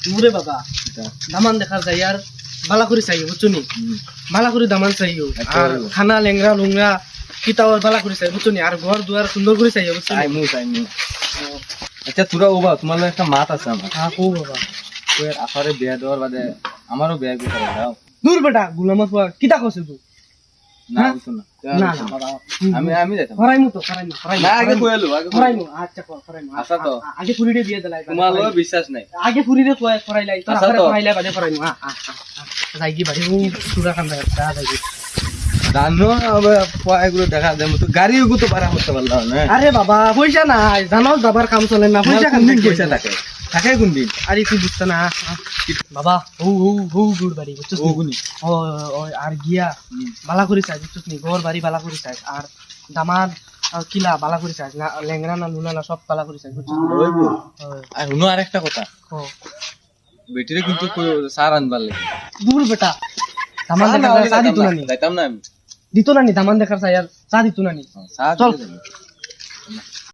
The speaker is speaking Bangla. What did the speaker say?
মুরে বাবা দামান দেখার যাই আর বালা করে চাই বুঝছো নি বালা করে দামান চাইও আর খানা লেংরা লুংরা কিতাওর বালা করে চাই বুঝছো নি আর ঘর দুয়ার সুন্দর করে চাই বুঝছো নি টাইমু আচ্ছা তোরা ওবা তোমার একটা মাত আছে আমার হ্যাঁ কো বাবা তোর আফারে বিয়া দেওয়ার বাদে আমারও বিয়া করে দাও দূর বেটা গুলামত কিতা কইছ তুই না বুঝছো না না না বাবা আমি যাইতাম ফরাইমু ফরাইমু না আগে কইলো আগে ফরাইমু আচ্ছা ফরাইমু আচ্ছা তো আগে ফুরিরে বিয়ে দিলাই তোমার লগে বিশ্বাস নাই আগে ফুরিরে ফরাইলাই তোর আচ্ছা আরে তো। ফরাইলাই বাদে ফরাইমু যাই কি বাড়ি ও সুরা খান দা যাই জানো এগুলো দেখা যায় তো গাড়ি ওগুলো তো ভাড়া করতে পারলাম না আরে বাবা পয়সা নাই জানো যাবার কাম চলে না পয়সা কোন দিন পয়সা থাকে থাকে কোন দিন আরে তুই বুঝছ না বাবা হু গুড বাড়ি বুঝছস নি? ওগুনি ও ও আর গিয়া বালা করে চাই বুঝছস নি ঘর বাড়ি বালা করে চাই আর দামাদ কিলা বালা করে চাই না লেংরা না লুনা না সব বালা করে চাই বুঝছস নি? ওইবো ওই, আর হুনো আরেকটা কথা ও, বেটিরে কিন্তু সার আনবার লাগে দূর বেটা দামান দেখার চা দিত না নি যাইতাম না আমি দিত না নি দামান দেখার চাই আর চা দিত না নি সার চল। দিতে যাবো।